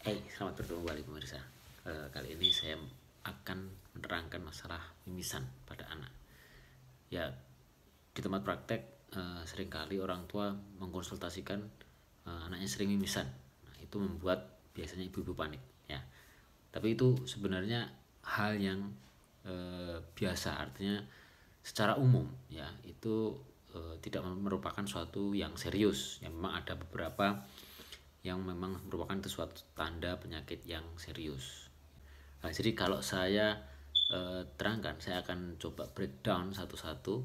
Selamat bertemu kembali pemirsa. Kali ini saya akan menerangkan masalah mimisan pada anak. Ya, di tempat praktek seringkali orang tua mengkonsultasikan anaknya sering mimisan. Nah, itu membuat biasanya ibu-ibu panik. Ya, tapi itu sebenarnya hal yang biasa. Artinya secara umum, ya itu tidak merupakan suatu yang serius. Yang memang ada beberapa yang memang merupakan itu suatu tanda penyakit yang serius. Nah, jadi kalau saya terangkan, saya akan coba breakdown satu-satu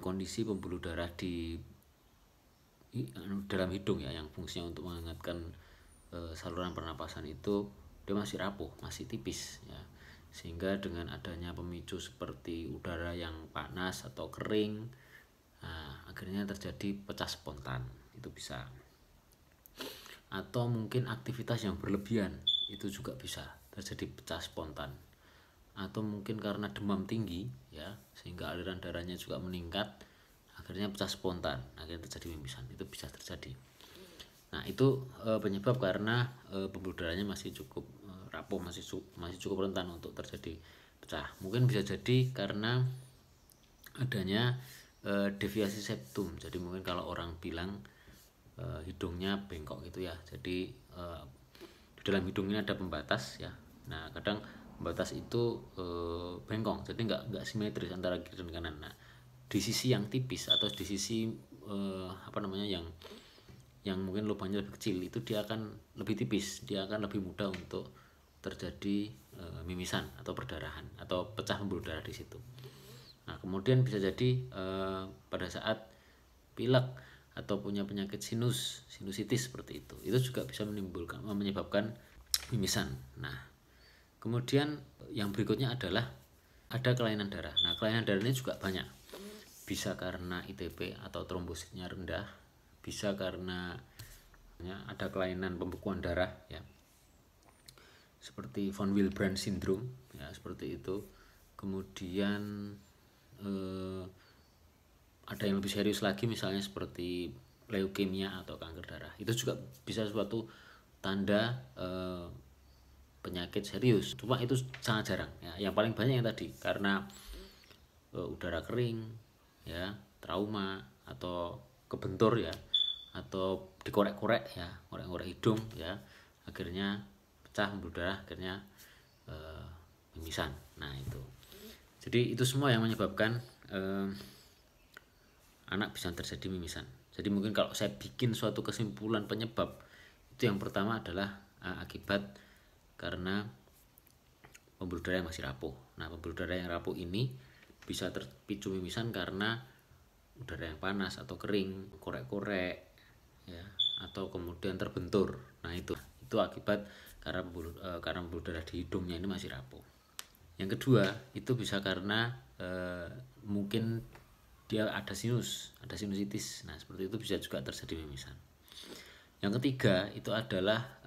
kondisi pembuluh darah di dalam hidung ya, yang fungsinya untuk menghangatkan saluran pernapasan itu dia masih rapuh, masih tipis ya, sehingga dengan adanya pemicu seperti udara yang panas atau kering, nah, akhirnya terjadi pecah spontan. Itu bisa, atau mungkin aktivitas yang berlebihan itu juga bisa terjadi pecah spontan, atau mungkin karena demam tinggi ya, sehingga aliran darahnya juga meningkat, akhirnya pecah spontan, akhirnya terjadi mimisan. Itu bisa terjadi. Nah, itu penyebab karena pembuluh darahnya masih cukup rapuh, masih cukup rentan untuk terjadi pecah. Mungkin bisa jadi karena adanya deviasi septum. Jadi mungkin kalau orang bilang hidungnya bengkok gitu ya. Jadi di dalam hidung ini ada pembatas ya. Nah, kadang pembatas itu bengkong, jadi nggak simetris antara kiri dan kanan. Nah, di sisi yang tipis atau di sisi yang mungkin lubangnya lebih kecil, itu dia akan lebih tipis, dia akan lebih mudah untuk terjadi mimisan atau perdarahan atau pecah pembuluh darah di situ. Nah, kemudian bisa jadi pada saat pilek atau punya penyakit sinusitis seperti itu juga bisa menyebabkan mimisan. Nah, kemudian yang berikutnya adalah ada kelainan darah. Nah, kelainan darah ini juga banyak. Bisa karena ITP atau trombositnya rendah, bisa karena ada kelainan pembekuan darah ya, seperti von Willebrand syndrome ya, seperti itu. Kemudian ada yang lebih serius lagi, misalnya seperti leukemia atau kanker darah. Itu juga bisa suatu tanda penyakit serius. Cuma itu sangat jarang ya. Yang paling banyak yang tadi karena udara kering ya, trauma atau kebentur ya, atau dikorek-korek ya, korek-korek hidung ya, akhirnya pecah pembuluh darah, akhirnya mimisan. Nah, itu. Jadi itu semua yang menyebabkan anak bisa terjadi mimisan. Jadi mungkin kalau saya bikin suatu kesimpulan penyebab, itu yang pertama adalah akibat karena pembuluh darah yang masih rapuh. Nah, pembuluh darah yang rapuh ini bisa terpicu mimisan karena udara yang panas atau kering, korek-korek ya, atau kemudian terbentur. Nah, itu akibat karena pembuluh darah di hidungnya ini masih rapuh. Yang kedua, itu bisa karena mungkin dia ada sinusitis. Nah, seperti itu bisa juga terjadi mimisan. Yang ketiga itu adalah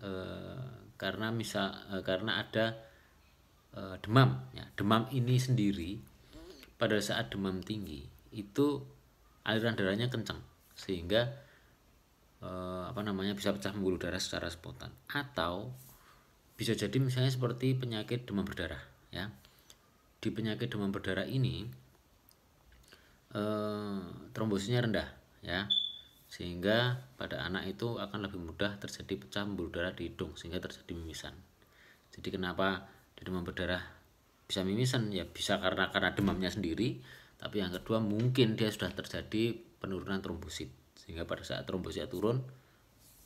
karena ada demam ya. Demam ini sendiri, pada saat demam tinggi itu aliran darahnya kencang, sehingga bisa pecah pembuluh darah secara spontan. Atau bisa jadi misalnya seperti penyakit demam berdarah ya. Di penyakit demam berdarah ini trombositnya rendah ya, sehingga pada anak itu akan lebih mudah terjadi pecah pembuluh darah di hidung, sehingga terjadi mimisan. Jadi kenapa di demam berdarah bisa mimisan ya, bisa karena demamnya sendiri, tapi yang kedua mungkin dia sudah terjadi penurunan trombosit, sehingga pada saat trombositnya turun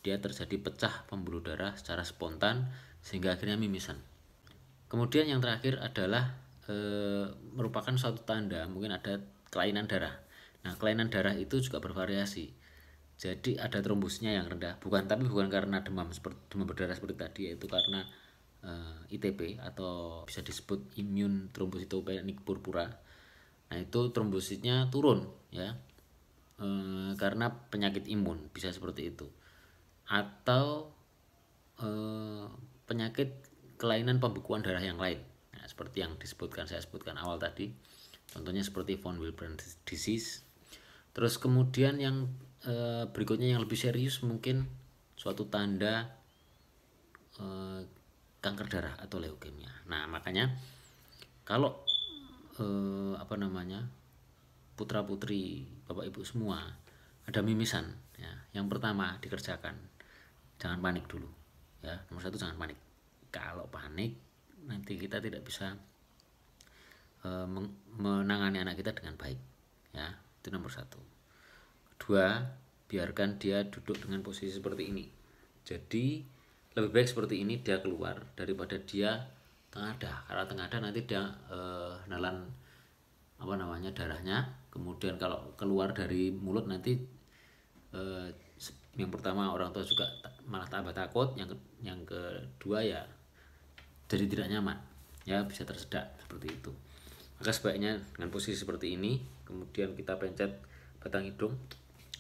dia terjadi pecah pembuluh darah secara spontan, sehingga akhirnya mimisan. Kemudian yang terakhir adalah merupakan suatu tanda mungkin ada kelainan darah. Nah, kelainan darah itu juga bervariasi. Jadi ada trombositnya yang rendah, bukan karena demam berdarah seperti tadi, yaitu karena ITP atau bisa disebut immune thrombocytopenic purpura. Nah, itu trombositnya turun ya, karena penyakit imun, bisa seperti itu. Atau penyakit kelainan pembekuan darah yang lain. Nah, seperti yang saya sebutkan awal tadi. Contohnya seperti von Willebrand disease. Terus kemudian yang berikutnya yang lebih serius, mungkin suatu tanda eh, kanker darah atau leukemia. Nah, makanya kalau putra putri bapak ibu semua ada mimisan, ya, yang pertama dikerjakan, jangan panik dulu, ya. Nomor satu, jangan panik. Kalau panik nanti kita tidak bisa menangani anak kita dengan baik, ya. Itu nomor satu. Kedua, biarkan dia duduk dengan posisi seperti ini. Jadi lebih baik seperti ini dia keluar daripada dia tengadah. Karena tengadah nanti dia nelan darahnya, kemudian kalau keluar dari mulut nanti yang pertama orang tua juga malah tambah takut, yang kedua ya jadi tidak nyaman, ya, bisa tersedak seperti itu. Maka sebaiknya dengan posisi seperti ini, kemudian kita pencet batang hidung.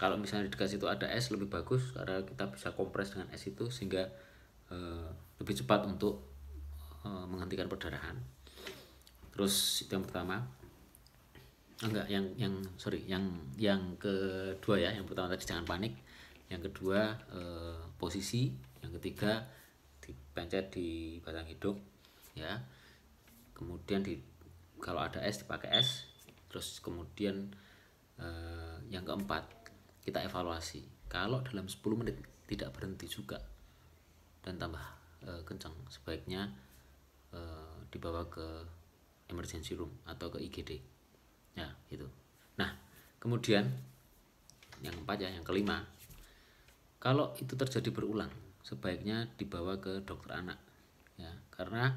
Kalau misalnya di dekat situ ada es, lebih bagus karena kita bisa kompres dengan es itu sehingga lebih cepat untuk menghentikan perdarahan. Terus itu yang pertama. Yang kedua, ya. Yang pertama tadi jangan panik, yang kedua posisi, yang ketiga dipencet di batang hidung, ya. Kemudian kalau ada es dipakai es. Terus kemudian yang keempat, kita evaluasi. Kalau dalam 10 menit tidak berhenti juga dan tambah kencang, sebaiknya dibawa ke emergency room atau ke IGD, ya, itu. Nah, kemudian yang keempat, ya, yang kelima, kalau itu terjadi berulang, sebaiknya dibawa ke dokter anak, ya, karena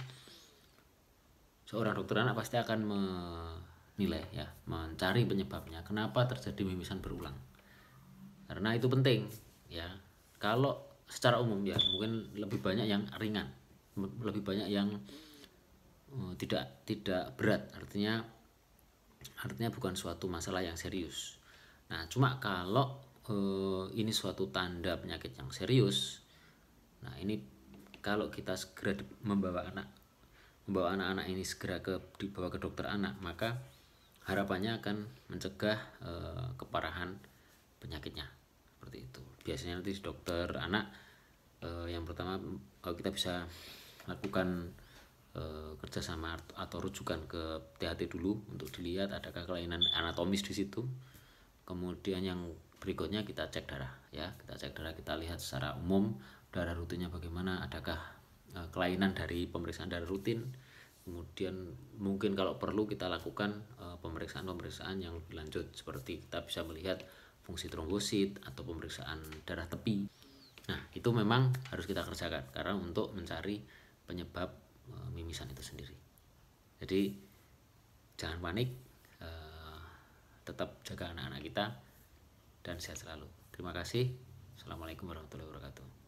seorang dokter anak pasti akan menilai, ya, mencari penyebabnya kenapa terjadi mimisan berulang, karena itu penting, ya. Kalau secara umum, ya, mungkin lebih banyak yang ringan, lebih banyak yang tidak berat, artinya bukan suatu masalah yang serius. Nah, cuma kalau ini suatu tanda penyakit yang serius, nah ini kalau kita segera membawa anak-anak ini segera dibawa ke dokter anak, maka harapannya akan mencegah keparahan penyakitnya, seperti itu. Biasanya nanti dokter anak yang pertama kita bisa lakukan kerjasama atau rujukan ke THT dulu untuk dilihat adakah kelainan anatomis di situ. Kemudian yang berikutnya kita cek darah, ya, kita lihat secara umum darah rutinnya bagaimana, adakah kelainan dari pemeriksaan darah rutin. Kemudian mungkin kalau perlu kita lakukan pemeriksaan yang lebih lanjut, seperti kita bisa melihat fungsi trombosit atau pemeriksaan darah tepi. Nah, itu memang harus kita kerjakan karena untuk mencari penyebab mimisan itu sendiri. Jadi jangan panik, tetap jaga anak-anak kita dan sehat selalu. Terima kasih. Assalamualaikum warahmatullahi wabarakatuh.